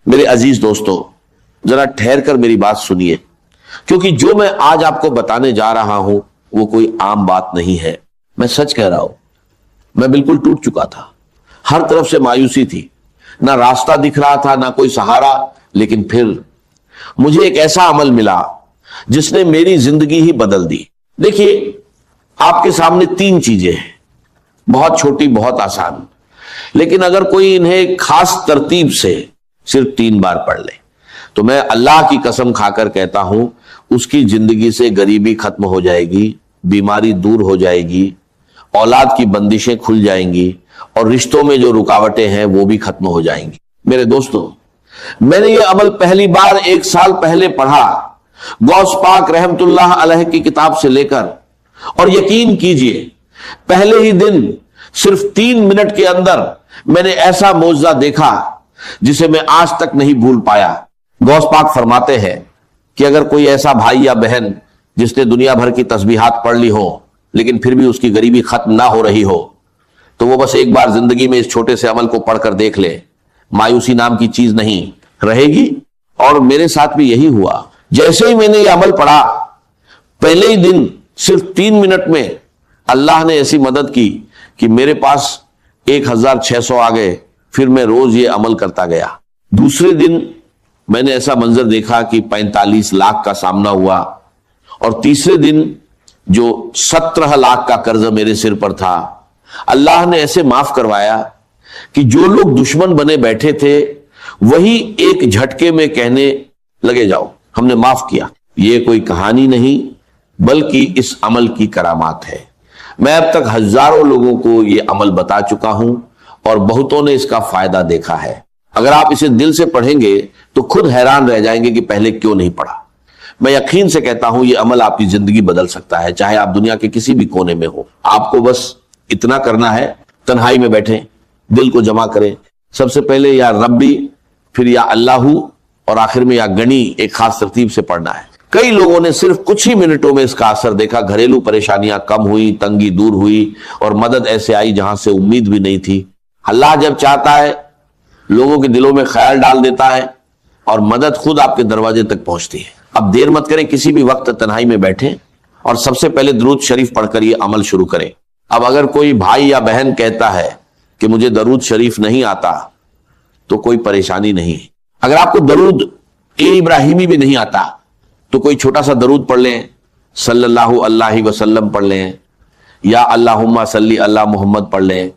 میرے عزیز دوستو، ذرا ٹھہر کر میری بات سنیے، کیونکہ جو میں آج آپ کو بتانے جا رہا ہوں وہ کوئی عام بات نہیں ہے۔ میں سچ کہہ رہا ہوں، میں بالکل ٹوٹ چکا تھا، ہر طرف سے مایوسی تھی، نہ راستہ دکھ رہا تھا نہ کوئی سہارا، لیکن پھر مجھے ایک ایسا عمل ملا جس نے میری زندگی ہی بدل دی۔ دیکھیے، آپ کے سامنے 3 چیزیں ہیں، بہت چھوٹی، بہت آسان، لیکن اگر کوئی انہیں خاص ترتیب سے صرف 3 بار پڑھ لے تو میں اللہ کی قسم کھا کر کہتا ہوں اس کی زندگی سے غریبی ختم ہو جائے گی، بیماری دور ہو جائے گی، اولاد کی بندشیں کھل جائیں گی، اور رشتوں میں جو رکاوٹیں ہیں وہ بھی ختم ہو جائیں گی۔ میرے دوستو، میں نے یہ عمل پہلی بار 1 سال پہلے پڑھا، غوث پاک رحمت اللہ علیہ کی کتاب سے لے کر، اور یقین کیجئے پہلے ہی دن صرف 3 منٹ کے اندر میں نے ایسا معجزہ دیکھا جسے میں آج تک نہیں بھول پایا۔ غوث پاک فرماتے ہیں کہ اگر کوئی ایسا بھائی یا بہن جس نے دنیا بھر کی تسبیحات پڑھ لی ہو لیکن پھر بھی اس کی غریبی ختم نہ ہو رہی ہو تو وہ بس ایک بار زندگی میں اس چھوٹے سے عمل کو پڑھ کر دیکھ لے، مایوسی نام کی چیز نہیں رہے گی۔ اور میرے ساتھ بھی یہی ہوا، جیسے ہی میں نے یہ عمل پڑھا پہلے ہی دن صرف 3 منٹ میں اللہ نے ایسی مدد کی کہ میرے پاس 1600 آ گئے۔ پھر میں روز یہ عمل کرتا گیا۔ دوسرے دن میں نے ایسا منظر دیکھا کہ 45 لاکھ کا سامنا ہوا، اور تیسرے دن جو 17 لاکھ کا قرض میرے سر پر تھا اللہ نے ایسے معاف کروایا کہ جو لوگ دشمن بنے بیٹھے تھے وہی ایک جھٹکے میں کہنے لگے جاؤ ہم نے معاف کیا۔ یہ کوئی کہانی نہیں بلکہ اس عمل کی کرامات ہے۔ میں اب تک ہزاروں لوگوں کو یہ عمل بتا چکا ہوں اور بہتوں نے اس کا فائدہ دیکھا ہے۔ اگر آپ اسے دل سے پڑھیں گے تو خود حیران رہ جائیں گے کہ پہلے کیوں نہیں پڑھا۔ میں یقین سے کہتا ہوں یہ عمل آپ کی زندگی بدل سکتا ہے، چاہے آپ دنیا کے کسی بھی کونے میں ہو۔ آپ کو بس اتنا کرنا ہے، تنہائی میں بیٹھیں، دل کو جمع کریں، سب سے پہلے یا ربی، پھر یا اللہ، اور آخر میں یا گنی، ایک خاص ترتیب سے پڑھنا ہے۔ کئی لوگوں نے صرف کچھ ہی منٹوں میں اس کا اثر دیکھا، گھریلو پریشانیاں کم ہوئی، تنگی دور ہوئی، اور مدد ایسے آئی جہاں سے امید بھی نہیں تھی۔ اللہ جب چاہتا ہے لوگوں کے دلوں میں خیال ڈال دیتا ہے اور مدد خود آپ کے دروازے تک پہنچتی ہے۔ اب دیر مت کریں، کسی بھی وقت تنہائی میں بیٹھیں اور سب سے پہلے درود شریف پڑھ کر یہ عمل شروع کریں۔ اب اگر کوئی بھائی یا بہن کہتا ہے کہ مجھے درود شریف نہیں آتا تو کوئی پریشانی نہیں۔ اگر آپ کو درود ابراہیمی بھی نہیں آتا تو کوئی چھوٹا سا درود پڑھ لیں، صلی اللہ علیہ وسلم پڑھ لیں، یا اللہم صلی اللہ محمد پڑھ لیں۔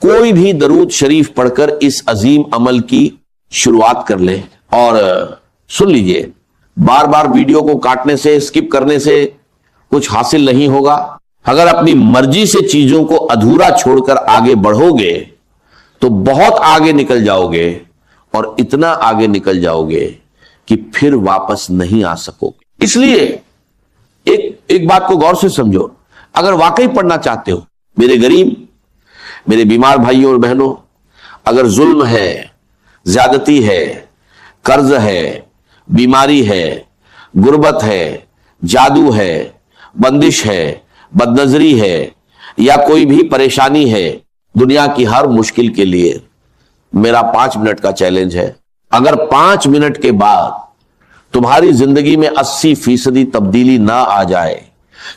کوئی بھی درود شریف پڑھ کر اس عظیم عمل کی شروعات کر لیں۔ اور سن لیجئے، بار بار ویڈیو کو کاٹنے سے، اسکپ کرنے سے کچھ حاصل نہیں ہوگا۔ اگر اپنی مرضی سے چیزوں کو ادھورا چھوڑ کر آگے بڑھو گے تو بہت آگے نکل جاؤ گے، اور اتنا آگے نکل جاؤ گے کہ پھر واپس نہیں آ سکو گے۔ اس لیے ایک بات کو غور سے سمجھو، اگر واقعی پڑھنا چاہتے ہو، میرے غریب، میرے بیمار بھائیوں اور بہنوں، اگر ظلم ہے، زیادتی ہے، قرض ہے، بیماری ہے، غربت ہے، جادو ہے، بندش ہے، بد نظری ہے، یا کوئی بھی پریشانی ہے، دنیا کی ہر مشکل کے لیے میرا 5 منٹ کا چیلنج ہے۔ اگر 5 منٹ کے بعد تمہاری زندگی میں 80% تبدیلی نہ آ جائے،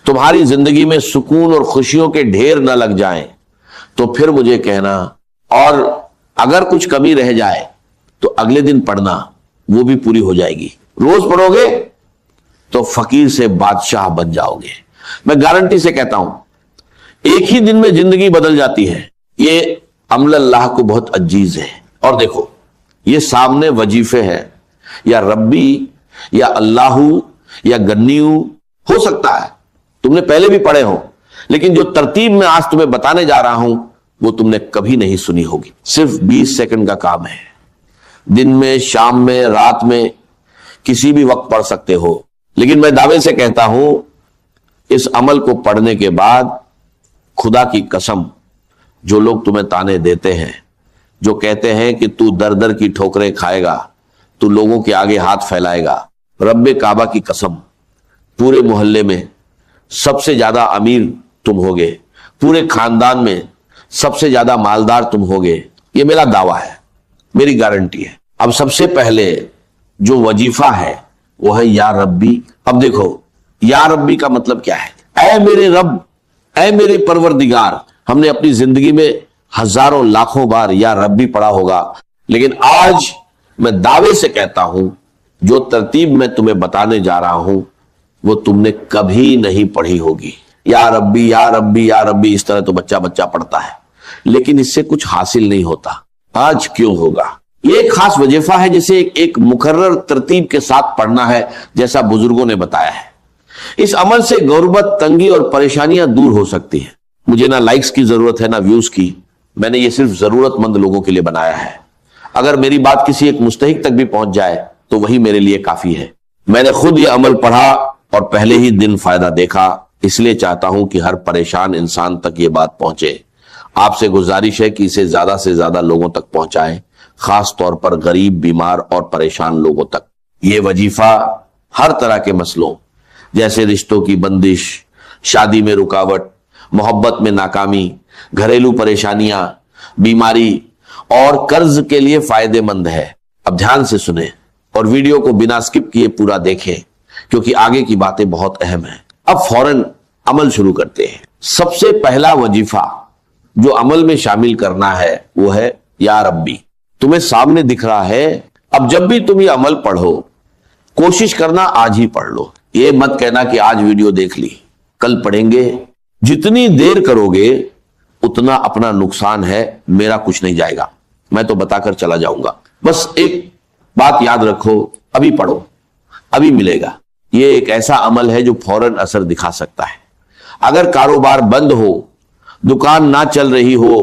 تمہاری زندگی میں سکون اور خوشیوں کے ڈھیر نہ لگ جائیں، تو پھر مجھے کہنا، اور اگر کچھ کمی رہ جائے تو اگلے دن پڑھنا، وہ بھی پوری ہو جائے گی۔ روز پڑھو گے تو فقیر سے بادشاہ بن جاؤ گے۔ میں گارنٹی سے کہتا ہوں ایک ہی دن میں زندگی بدل جاتی ہے۔ یہ عمل اللہ کو بہت عزیز ہے۔ اور دیکھو، یہ سامنے وظیفے ہیں، یا ربی، یا اللہ، یا گنیو، ہو سکتا ہے تم نے پہلے بھی پڑھے ہوں، لیکن جو ترتیب میں آج تمہیں بتانے جا رہا ہوں وہ تم نے کبھی نہیں سنی ہوگی۔ صرف 20 سیکنڈ کا کام ہے، دن میں، شام میں، رات میں، کسی بھی وقت پڑھ سکتے ہو۔ لیکن میں دعوے سے کہتا ہوں اس عمل کو پڑھنے کے بعد خدا کی قسم، جو لوگ تمہیں تانے دیتے ہیں، جو کہتے ہیں کہ تو در در کی ٹھوکریں کھائے گا، تو لوگوں کے آگے ہاتھ پھیلائے گا، رب کعبہ کی قسم، پورے محلے میں سب سے زیادہ امیر تم ہوگے، پورے خاندان میں سب سے زیادہ مالدار تم ہوگے۔ یہ میرا دعویٰ ہے، میری گارنٹی ہے۔ اب سب سے پہلے جو وظیفہ ہے وہ ہے یا ربی. اب دیکھو یا ربی کا مطلب کیا ہے؟ اے میرے رب، اے میرے پروردگار. ہم نے اپنی زندگی میں ہزاروں لاکھوں بار یا ربی پڑھا ہوگا، لیکن آج میں دعوے سے کہتا ہوں جو ترتیب میں تمہیں بتانے جا رہا ہوں وہ تم نے کبھی نہیں پڑھی ہوگی. یا ربی یا ربی یا ربی اس طرح تو بچہ پڑھتا ہے، لیکن اس سے کچھ حاصل نہیں ہوتا. آج کیوں ہوگا؟ یہ ایک خاص وظیفہ ہے جسے ایک مقرر ترتیب کے ساتھ پڑھنا ہے، جیسا بزرگوں نے بتایا ہے. اس عمل سے غربت، تنگی اور پریشانیاں دور ہو سکتی ہیں. مجھے نہ لائکس کی ضرورت ہے نہ ویوز کی، میں نے یہ صرف ضرورت مند لوگوں کے لیے بنایا ہے. اگر میری بات کسی ایک مستحق تک بھی پہنچ جائے تو وہی میرے لیے کافی ہے. میں نے خود یہ عمل پڑھا اور پہلے ہی دن فائدہ دیکھا، اس لیے چاہتا ہوں کہ ہر پریشان انسان تک یہ بات پہنچے. آپ سے گزارش ہے کہ اسے زیادہ سے زیادہ لوگوں تک پہنچائیں، خاص طور پر غریب، بیمار اور پریشان لوگوں تک. یہ وظیفہ ہر طرح کے مسئلوں جیسے رشتوں کی بندش، شادی میں رکاوٹ، محبت میں ناکامی، گھریلو پریشانیاں، بیماری اور قرض کے لیے فائدہ مند ہے. اب دھیان سے سنیں اور ویڈیو کو بنا سکپ کیے پورا دیکھیں، کیونکہ آگے کی باتیں بہت اہم ہیں. اب فوراً عمل شروع کرتے ہیں. سب سے پہلا وظیفہ جو عمل میں شامل کرنا ہے وہ ہے یا ربی. تمہیں سامنے دکھ رہا ہے. اب جب بھی تم یہ عمل پڑھو کوشش کرنا آج ہی پڑھ لو. یہ مت کہنا کہ آج ویڈیو دیکھ لی کل پڑھیں گے. جتنی دیر کرو گے اتنا اپنا نقصان ہے، میرا کچھ نہیں جائے گا، میں تو بتا کر چلا جاؤں گا. بس ایک بات یاد رکھو، ابھی پڑھو ابھی ملے گا. یہ ایک ایسا عمل ہے جو فوراً اثر دکھا سکتا ہے. اگر کاروبار بند ہو، دکان نہ چل رہی ہو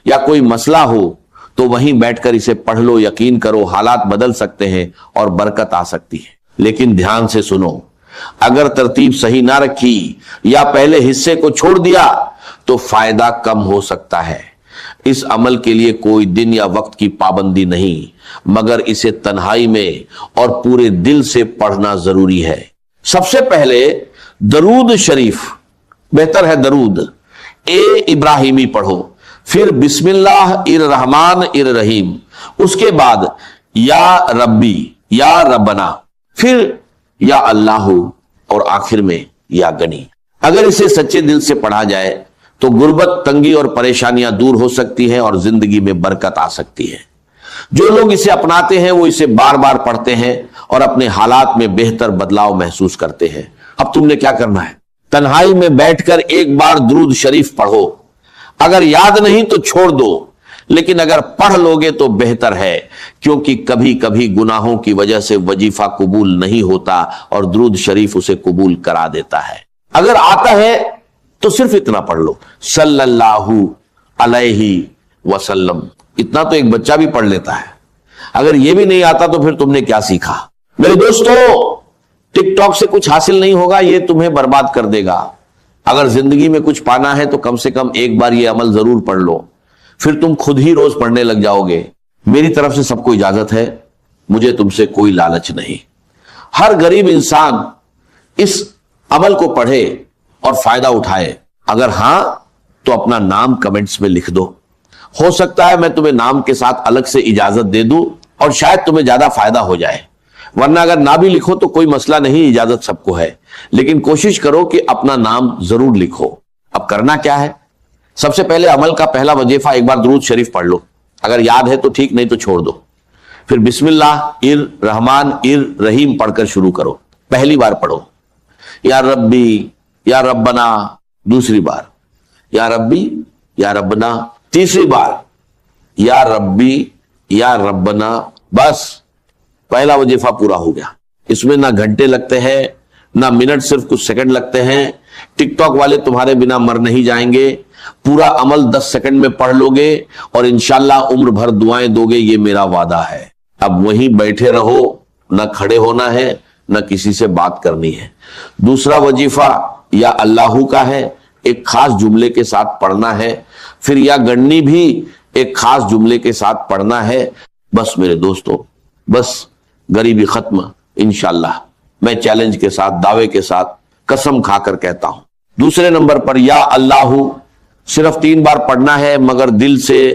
یا کوئی مسئلہ ہو تو وہیں بیٹھ کر اسے پڑھ لو. یقین کرو حالات بدل سکتے ہیں اور برکت آ سکتی ہے. لیکن دھیان سے سنو، اگر ترتیب صحیح نہ رکھی یا پہلے حصے کو چھوڑ دیا تو فائدہ کم ہو سکتا ہے. اس عمل کے لیے کوئی دن یا وقت کی پابندی نہیں، مگر اسے تنہائی میں اور پورے دل سے پڑھنا ضروری ہے. سب سے پہلے درود شریف، بہتر ہے درود ابراہیمی پڑھو، پھر بسم اللہ الرحمن الرحیم، اس کے بعد یا ربی یا ربنا، پھر یا اللہ اور آخر میں یا گنی. اگر اسے سچے دل سے پڑھا جائے تو غربت، تنگی اور پریشانیاں دور ہو سکتی ہیں اور زندگی میں برکت آ سکتی ہے. جو لوگ اسے اپناتے ہیں وہ اسے بار بار پڑھتے ہیں اور اپنے حالات میں بہتر بدلاؤ محسوس کرتے ہیں. اب تم نے کیا کرنا ہے؟ تنہائی میں بیٹھ کر ایک بار درود شریف پڑھو. اگر یاد نہیں تو چھوڑ دو، لیکن اگر پڑھ لوگے تو بہتر ہے، کیونکہ کبھی کبھی گناہوں کی وجہ سے وظیفہ قبول نہیں ہوتا اور درود شریف اسے قبول کرا دیتا ہے. اگر آتا ہے تو صرف اتنا پڑھ لو، صلی اللہ علیہ وسلم. اتنا تو ایک بچہ بھی پڑھ لیتا ہے. اگر یہ بھی نہیں آتا تو پھر تم نے کیا سیکھا؟ میرے دوستو، ٹک ٹاک سے کچھ حاصل نہیں ہوگا، یہ تمہیں برباد کر دے گا. اگر زندگی میں کچھ پانا ہے تو کم سے کم ایک بار یہ عمل ضرور پڑھ لو، پھر تم خود ہی روز پڑھنے لگ جاؤ گے. میری طرف سے سب کو اجازت ہے، مجھے تم سے کوئی لالچ نہیں. ہر غریب انسان اس عمل کو پڑھے اور فائدہ اٹھائے. اگر ہاں تو اپنا نام کمنٹس میں لکھ دو. ہو سکتا ہے میں تمہیں نام کے ساتھ الگ سے اجازت دے دوں اور شاید تمہیں زیادہ فائدہ ہو جائے. ورنہ اگر نہ بھی لکھو تو کوئی مسئلہ نہیں، اجازت سب کو ہے، لیکن کوشش کرو کہ اپنا نام ضرور لکھو. اب کرنا کیا ہے؟ سب سے پہلے عمل کا پہلا وظیفہ ایک بار درود شریف پڑھ لو. اگر یاد ہے تو ٹھیک، نہیں تو چھوڑ دو. پھر بسم اللہ الرحمن الرحیم پڑھ کر شروع کرو. پہلی بار پڑھو یا ربی یا ربنا، دوسری بار یا ربی یا ربنا، تیسری بار یا ربی یا ربنا. بس پہلا وظیفہ پورا ہو گیا. اس میں نہ گھنٹے لگتے ہیں نہ منٹ، صرف کچھ سیکنڈ لگتے ہیں. ٹک ٹاک والے تمہارے بنا مر نہیں جائیں گے. پورا عمل 10 سیکنڈ میں پڑھ لو گے اور انشاءاللہ عمر بھر دعائیں دو گے، یہ میرا وعدہ ہے. اب وہیں بیٹھے رہو، نہ کھڑے ہونا ہے نہ کسی سے بات کرنی ہے. دوسرا وظیفہ یا اللہ کا ہے، ایک خاص جملے کے ساتھ پڑھنا ہے. پھر یا گنی بھی ایک خاص جملے کے ساتھ پڑھنا ہے. بس میرے دوستو، بس غریبی ختم انشاءاللہ. میں چیلنج کے ساتھ، دعوے کے ساتھ قسم کھا کر کہتا ہوں. دوسرے نمبر پر یا اللہ صرف 3 بار پڑھنا ہے، مگر دل سے